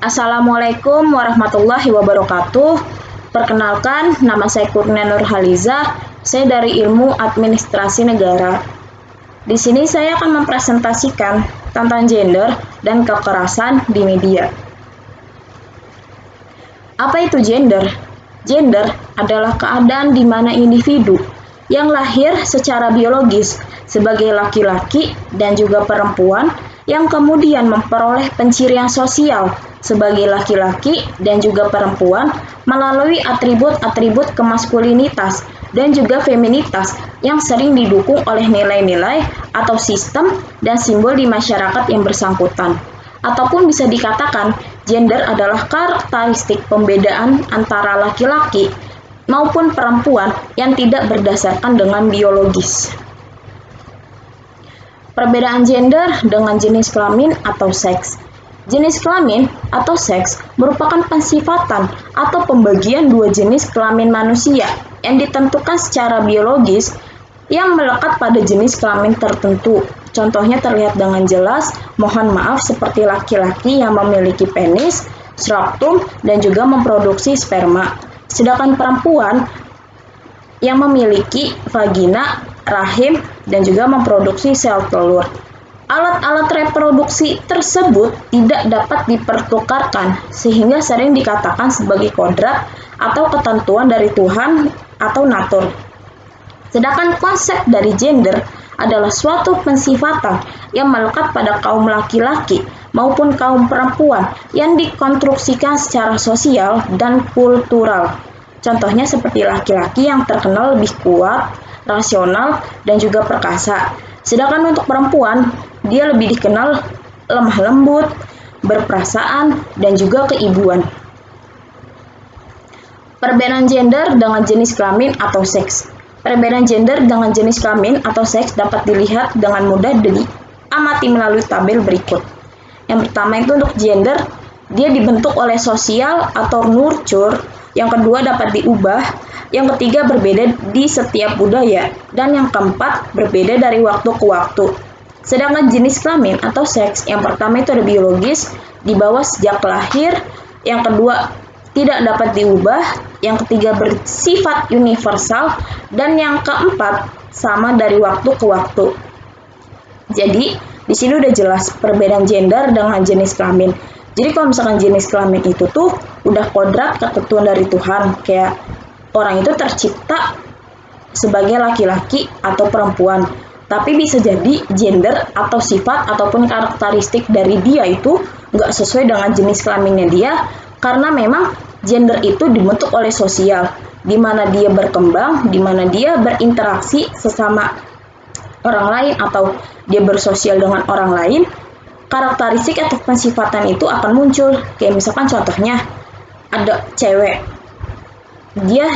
Assalamualaikum warahmatullahi wabarakatuh. Perkenalkan, nama saya Kurnia Nurhaliza. Saya dari Ilmu Administrasi Negara. Di sini saya akan mempresentasikan tentang gender dan kekerasan di media. Apa itu gender? Gender adalah keadaan di mana individu yang lahir secara biologis sebagai laki-laki dan juga perempuan yang kemudian memperoleh pencirian sosial sebagai laki-laki dan juga perempuan melalui atribut-atribut kemaskulinitas dan juga feminitas yang sering didukung oleh nilai-nilai atau sistem dan simbol di masyarakat yang bersangkutan. Ataupun bisa dikatakan, gender adalah karakteristik pembedaan antara laki-laki maupun perempuan yang tidak berdasarkan dengan biologis. Perbedaan gender dengan jenis kelamin atau seks. Jenis kelamin atau seks merupakan pensifatan atau pembagian dua jenis kelamin manusia yang ditentukan secara biologis yang melekat pada jenis kelamin tertentu. Contohnya terlihat dengan jelas, mohon maaf, seperti laki-laki yang memiliki penis, skrotum, dan juga memproduksi sperma. Sedangkan perempuan yang memiliki vagina, rahim, dan juga memproduksi sel telur. Alat-alat reproduksi tersebut tidak dapat dipertukarkan, sehingga sering dikatakan sebagai kodrat atau ketentuan dari Tuhan atau natur. Sedangkan konsep dari gender adalah suatu pensifatan yang melekat pada kaum laki-laki maupun kaum perempuan yang dikonstruksikan secara sosial dan kultural. Contohnya seperti laki-laki yang terkenal lebih kuat, rasional, dan juga perkasa. Sedangkan untuk perempuan, dia lebih dikenal lemah lembut, berperasaan, dan juga keibuan. Perbedaan gender dengan jenis kelamin atau seks. Perbedaan gender dengan jenis kelamin atau seks dapat dilihat dengan mudah diamati melalui tabel berikut. Yang pertama itu untuk gender, dia dibentuk oleh sosial atau nurture. Yang kedua dapat diubah. Yang ketiga berbeda di setiap budaya. Dan yang keempat berbeda dari waktu ke waktu. Sedangkan jenis kelamin atau seks, yang pertama itu ada biologis, dibawa sejak lahir. Yang kedua tidak dapat diubah. Yang ketiga bersifat universal. Dan yang keempat sama dari waktu ke waktu. Jadi di sini udah jelas perbedaan gender dengan jenis kelamin. Jadi kalau misalkan jenis kelamin itu tuh udah kodrat ketentuan dari Tuhan, kayak orang itu tercipta sebagai laki-laki atau perempuan. Tapi bisa jadi gender atau sifat ataupun karakteristik dari dia itu nggak sesuai dengan jenis kelaminnya dia, karena memang gender itu dibentuk oleh sosial, di mana dia berkembang, di mana dia berinteraksi sesama orang lain atau dia bersosial dengan orang lain. Karakteristik atau pensifatan itu akan muncul. Kayak misalkan contohnya ada cewek, dia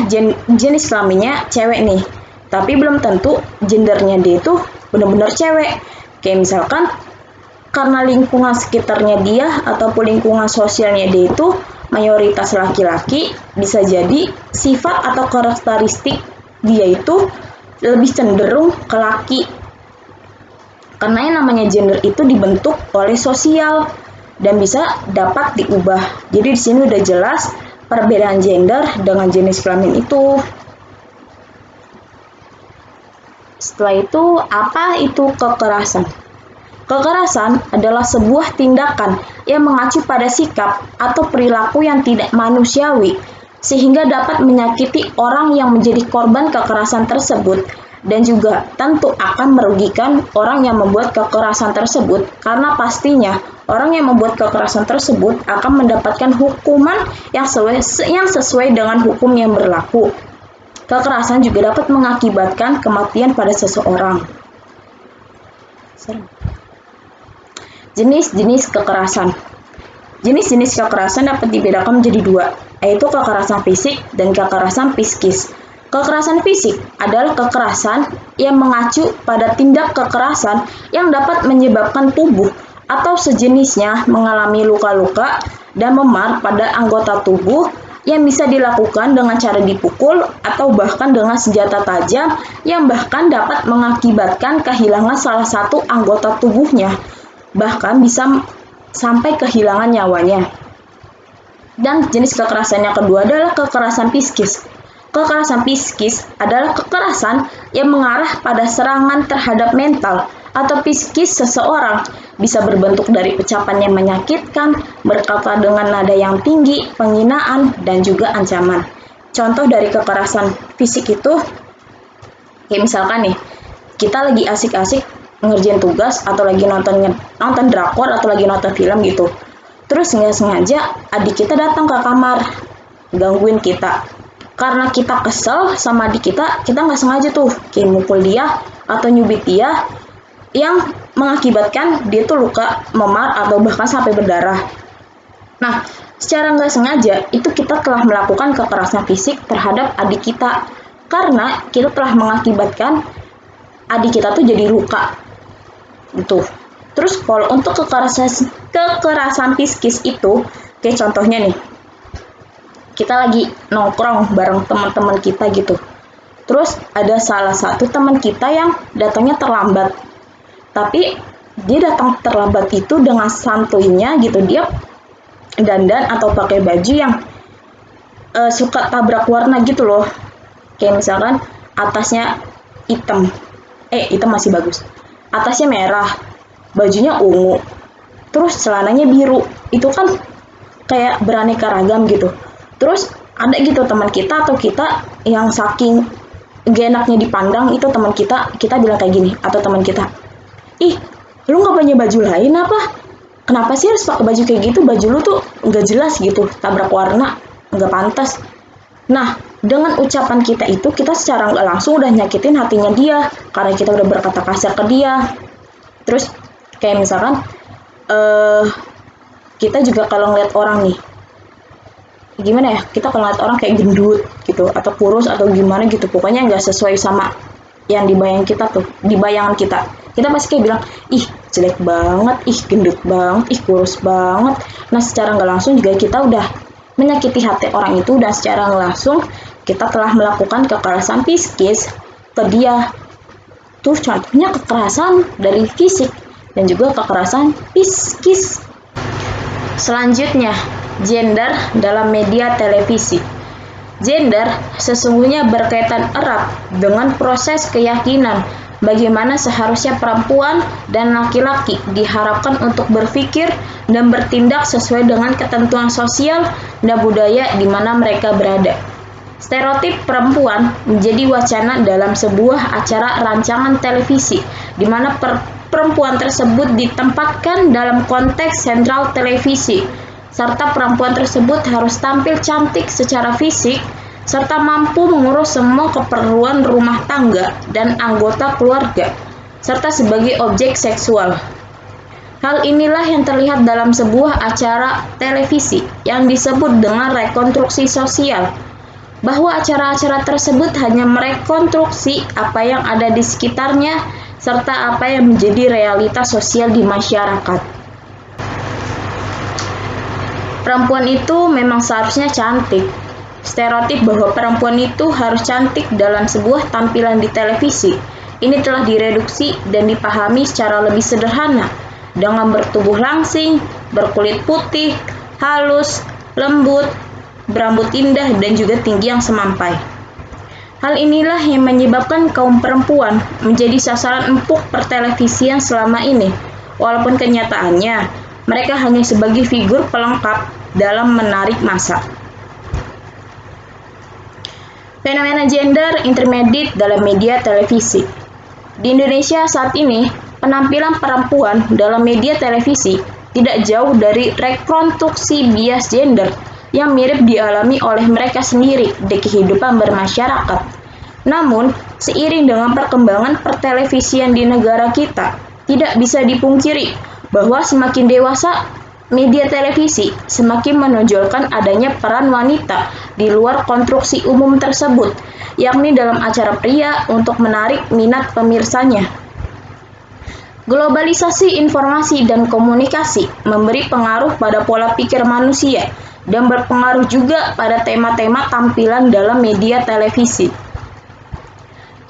jenis kelaminnya cewek nih, tapi belum tentu gendernya dia itu benar-benar cewek. Kayak misalkan karena lingkungan sekitarnya dia ataupun lingkungan sosialnya dia itu mayoritas laki-laki, bisa jadi sifat atau karakteristik dia itu lebih cenderung ke laki. Karena yang namanya gender itu dibentuk oleh sosial dan bisa dapat diubah. Jadi di sini udah jelas perbedaan gender dengan jenis kelamin itu. Setelah itu, apa itu kekerasan? Kekerasan adalah sebuah tindakan yang mengacu pada sikap atau perilaku yang tidak manusiawi, sehingga dapat menyakiti orang yang menjadi korban kekerasan tersebut, dan juga tentu akan merugikan orang yang membuat kekerasan tersebut, karena pastinya orang yang membuat kekerasan tersebut akan mendapatkan hukuman yang sesuai dengan hukum yang berlaku. Kekerasan juga dapat mengakibatkan kematian pada seseorang. Jenis-jenis kekerasan. Jenis-jenis kekerasan dapat dibedakan menjadi dua, yaitu kekerasan fisik dan kekerasan psikis. Kekerasan fisik adalah kekerasan yang mengacu pada tindak kekerasan yang dapat menyebabkan tubuh atau sejenisnya mengalami luka-luka dan memar pada anggota tubuh yang bisa dilakukan dengan cara dipukul atau bahkan dengan senjata tajam yang bahkan dapat mengakibatkan kehilangan salah satu anggota tubuhnya, bahkan bisa sampai kehilangan nyawanya. Dan jenis kekerasan yang kedua adalah kekerasan psikis. Kekerasan psikis adalah kekerasan yang mengarah pada serangan terhadap mental atau psikis seseorang, bisa berbentuk dari ucapan yang menyakitkan, berkata dengan nada yang tinggi, penghinaan, dan juga ancaman. Contoh dari kekerasan fisik itu, kayak misalkan nih, kita lagi asik-asik ngerjain tugas atau lagi nonton drakor atau lagi nonton film gitu. Terus nggak sengaja adik kita datang ke kamar, gangguin kita. Karena kita kesel sama adik kita nggak sengaja tuh kayak mukul dia atau nyubit dia, yang mengakibatkan dia tuh luka memar atau bahkan sampai berdarah. Nah, secara nggak sengaja itu kita telah melakukan kekerasan fisik terhadap adik kita karena kita telah mengakibatkan adik kita tuh jadi luka. Gitu. Terus kalau untuk kekerasan psikis itu, kayak contohnya nih, kita lagi nongkrong bareng teman-teman kita gitu. Terus ada salah satu teman kita yang datangnya terlambat. Tapi dia datang terlambat itu dengan santuinya gitu, dia dandan atau pakai baju yang suka tabrak warna gitu loh. Kayak misalkan atasnya hitam, hitam masih bagus. Atasnya merah, bajunya ungu, terus celananya biru. Itu kan kayak beraneka ragam gitu. Terus ada gitu teman kita atau kita yang saking gak enaknya dipandang itu teman kita bilang kayak gini, atau teman kita, ih, lu gak punya baju lain apa? Kenapa sih harus pakai baju kayak gitu? Baju lu tuh gak jelas gitu, tabrak warna, gak pantas. Nah, dengan ucapan kita itu, kita secara gak langsung udah nyakitin hatinya dia, karena kita udah berkata kasar ke dia. Terus, kayak misalkan, kita juga kalau ngeliat orang nih, gimana ya, kita kalau ngeliat orang kayak gendut gitu, atau kurus, atau gimana gitu, pokoknya gak sesuai sama yang di bayangan kita pasti kayak bilang, ih jelek banget, ih gendut banget, ih kurus banget. Nah, secara nggak langsung juga kita udah menyakiti hati orang itu, dan secara nggak langsung kita telah melakukan kekerasan psikis ke dia. Tuh contohnya kekerasan dari fisik dan juga kekerasan psikis. Selanjutnya, gender dalam media televisi. Gender sesungguhnya berkaitan erat dengan proses keyakinan bagaimana seharusnya perempuan dan laki-laki diharapkan untuk berpikir dan bertindak sesuai dengan ketentuan sosial dan budaya di mana mereka berada. Stereotip perempuan menjadi wacana dalam sebuah acara rancangan televisi, di mana perempuan tersebut ditempatkan dalam konteks sentral televisi, serta perempuan tersebut harus tampil cantik secara fisik, serta mampu mengurus semua keperluan rumah tangga dan anggota keluarga, serta sebagai objek seksual. Hal inilah yang terlihat dalam sebuah acara televisi yang disebut dengan rekonstruksi sosial, bahwa acara-acara tersebut hanya merekonstruksi apa yang ada di sekitarnya, serta apa yang menjadi realitas sosial di masyarakat. Perempuan itu memang seharusnya cantik. Stereotip bahwa perempuan itu harus cantik dalam sebuah tampilan di televisi ini telah direduksi dan dipahami secara lebih sederhana dengan bertubuh langsing, berkulit putih, halus, lembut, berambut indah, dan juga tinggi yang semampai. Hal inilah yang menyebabkan kaum perempuan menjadi sasaran empuk pertelevisian selama ini, walaupun kenyataannya mereka hanya sebagai figur pelengkap dalam menarik massa. Fenomena gender intermediate dalam media televisi. Di Indonesia saat ini, penampilan perempuan dalam media televisi tidak jauh dari rekonstruksi bias gender yang mirip dialami oleh mereka sendiri di kehidupan bermasyarakat. Namun, seiring dengan perkembangan pertelevisian di negara kita, tidak bisa dipungkiri bahwa semakin dewasa media televisi semakin menonjolkan adanya peran wanita di luar konstruksi umum tersebut, yakni dalam acara pria untuk menarik minat pemirsanya. Globalisasi informasi dan komunikasi memberi pengaruh pada pola pikir manusia dan berpengaruh juga pada tema-tema tampilan dalam media televisi.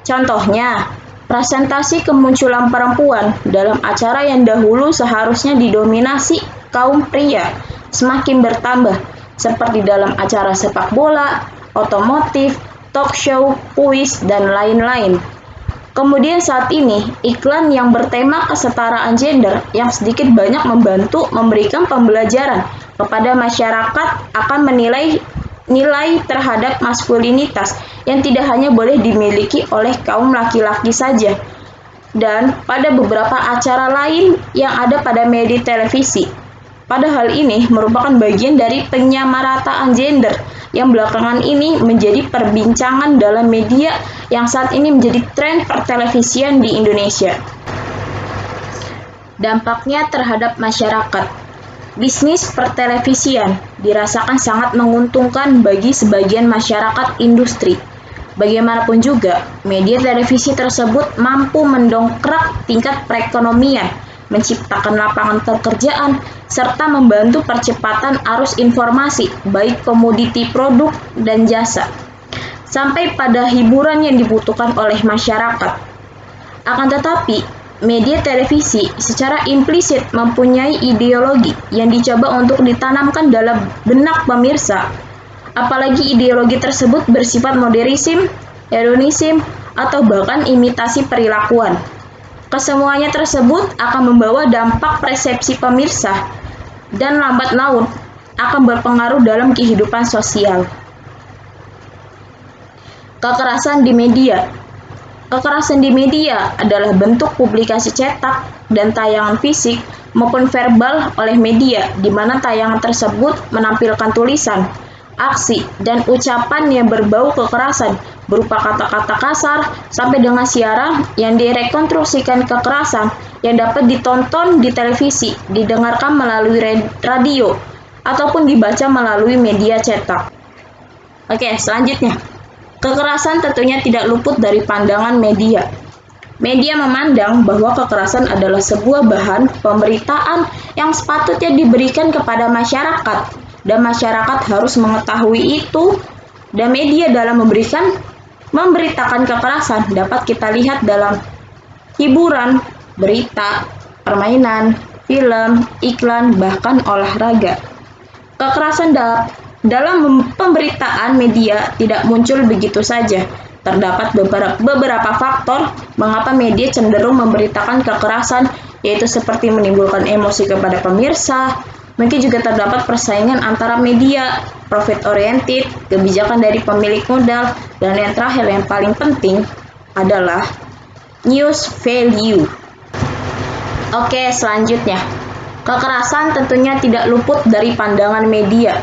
Contohnya, presentasi kemunculan perempuan dalam acara yang dahulu seharusnya didominasi kaum pria semakin bertambah seperti dalam acara sepak bola, otomotif, talk show, kuis, dan lain-lain. Kemudian saat ini, iklan yang bertema kesetaraan gender yang sedikit banyak membantu memberikan pembelajaran kepada masyarakat akan nilai terhadap maskulinitas yang tidak hanya boleh dimiliki oleh kaum laki-laki saja. Dan pada beberapa acara lain yang ada pada media televisi. Pada hal ini merupakan bagian dari penyamarataan gender yang belakangan ini menjadi perbincangan dalam media yang saat ini menjadi tren pertelevisian di Indonesia. Dampaknya terhadap masyarakat. Bisnis pertelevisian dirasakan sangat menguntungkan bagi sebagian masyarakat industri. Bagaimanapun juga, media televisi tersebut mampu mendongkrak tingkat perekonomian, menciptakan lapangan pekerjaan, serta membantu percepatan arus informasi, baik komoditi produk dan jasa, sampai pada hiburan yang dibutuhkan oleh masyarakat. Akan tetapi, media televisi secara implisit mempunyai ideologi yang dicoba untuk ditanamkan dalam benak pemirsa, apalagi ideologi tersebut bersifat modernisme, hedonisme, atau bahkan imitasi perilakuan. Kesemuanya tersebut akan membawa dampak persepsi pemirsa dan lambat laun akan berpengaruh dalam kehidupan sosial. Kekerasan di media. Kekerasan di media adalah bentuk publikasi cetak dan tayangan fisik maupun verbal oleh media, di mana tayangan tersebut menampilkan tulisan, aksi, dan ucapan yang berbau kekerasan, berupa kata-kata kasar sampai dengan siaran yang direkonstruksikan kekerasan yang dapat ditonton di televisi, didengarkan melalui radio, ataupun dibaca melalui media cetak. Oke, selanjutnya. Kekerasan tentunya tidak luput dari pandangan media. Media memandang bahwa kekerasan adalah sebuah bahan pemberitaan yang sepatutnya diberikan kepada masyarakat, dan masyarakat harus mengetahui itu, dan media dalam memberitakan kekerasan dapat kita lihat dalam hiburan, berita, permainan, film, iklan, bahkan olahraga. Kekerasan dalam pemberitaan media tidak muncul begitu saja. Terdapat beberapa faktor mengapa media cenderung memberitakan kekerasan, yaitu seperti menimbulkan emosi kepada pemirsa. Mungkin juga terdapat persaingan antara media, profit oriented, kebijakan dari pemilik modal, dan yang terakhir yang paling penting adalah news value. Oke, selanjutnya. Kekerasan tentunya tidak luput dari pandangan media.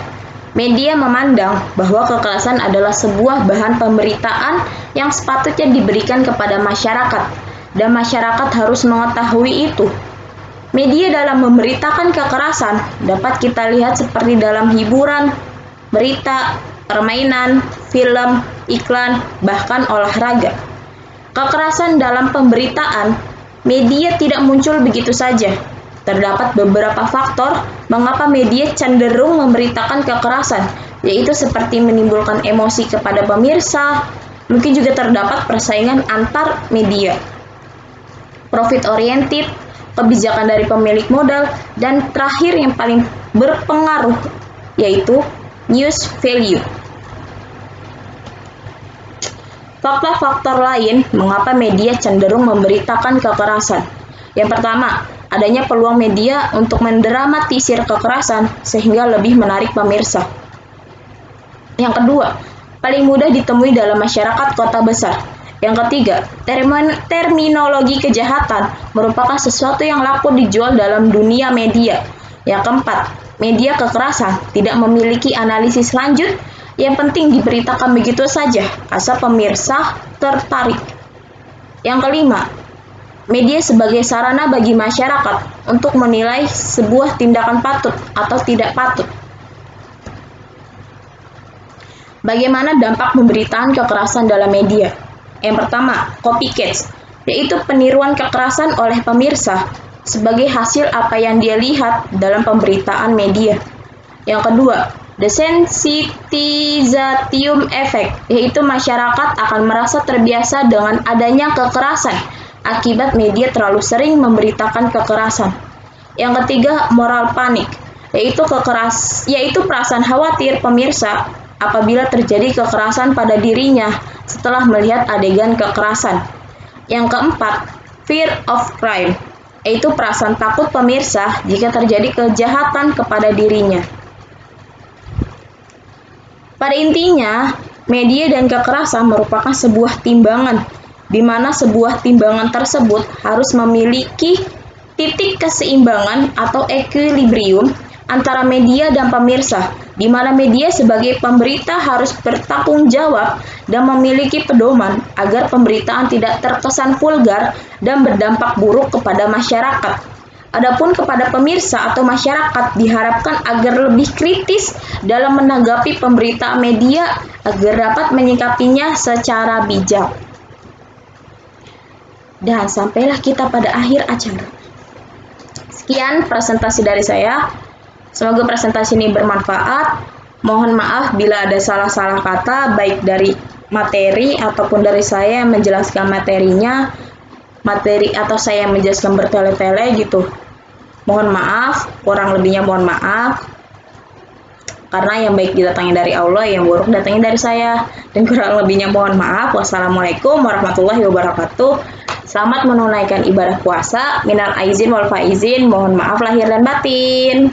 Media memandang bahwa kekerasan adalah sebuah bahan pemberitaan yang sepatutnya diberikan kepada masyarakat, dan masyarakat harus mengetahui itu. Media dalam memberitakan kekerasan dapat kita lihat seperti dalam hiburan, berita, permainan, film, iklan, bahkan olahraga. Kekerasan dalam pemberitaan media tidak muncul begitu saja. Terdapat beberapa faktor mengapa media cenderung memberitakan kekerasan, yaitu seperti menimbulkan emosi kepada pemirsa. Mungkin juga terdapat persaingan antar media, profit oriented, kebijakan dari pemilik modal, dan terakhir yang paling berpengaruh yaitu news value. Faktor-faktor lain mengapa media cenderung memberitakan kekerasan. Yang pertama, adanya peluang media untuk mendramatisir kekerasan sehingga lebih menarik pemirsa. Yang kedua, paling mudah ditemui dalam masyarakat kota besar. Yang ketiga, terminologi kejahatan merupakan sesuatu yang laku dijual dalam dunia media. Yang keempat, media kekerasan tidak memiliki analisis lanjut, yang penting diberitakan begitu saja, asal pemirsa tertarik. Yang kelima, media sebagai sarana bagi masyarakat untuk menilai sebuah tindakan patut atau tidak patut. Bagaimana dampak pemberitaan kekerasan dalam media? Yang pertama, copycats, yaitu peniruan kekerasan oleh pemirsa sebagai hasil apa yang dia lihat dalam pemberitaan media. Yang kedua, desensitization effect, yaitu masyarakat akan merasa terbiasa dengan adanya kekerasan akibat media terlalu sering memberitakan kekerasan. Yang ketiga, moral panic, yaitu perasaan khawatir pemirsa apabila terjadi kekerasan pada dirinya setelah melihat adegan kekerasan. Yang keempat, fear of crime, yaitu perasaan takut pemirsa jika terjadi kejahatan kepada dirinya. Pada intinya, media dan kekerasan merupakan sebuah timbangan, di mana sebuah timbangan tersebut harus memiliki titik keseimbangan atau equilibrium antara media dan pemirsa, di mana media sebagai pemberita harus bertanggung jawab dan memiliki pedoman agar pemberitaan tidak terkesan vulgar dan berdampak buruk kepada masyarakat. Adapun kepada pemirsa atau masyarakat diharapkan agar lebih kritis dalam menanggapi pemberitaan media agar dapat menyikapinya secara bijak. Dan sampailah kita pada akhir acara. Sekian presentasi dari saya. Semoga presentasi ini bermanfaat. Mohon maaf bila ada salah-salah kata, baik dari materi ataupun dari saya yang menjelaskan materi atau saya yang menjelaskan bertele-tele gitu. Mohon maaf, kurang lebihnya mohon maaf. Karena yang baik didatangnya dari Allah, yang buruk datangnya dari saya. Dan kurang lebihnya mohon maaf. Wassalamualaikum warahmatullahi wabarakatuh. Selamat menunaikan ibadah puasa. Minal aizin wal faizin. Mohon maaf lahir dan batin.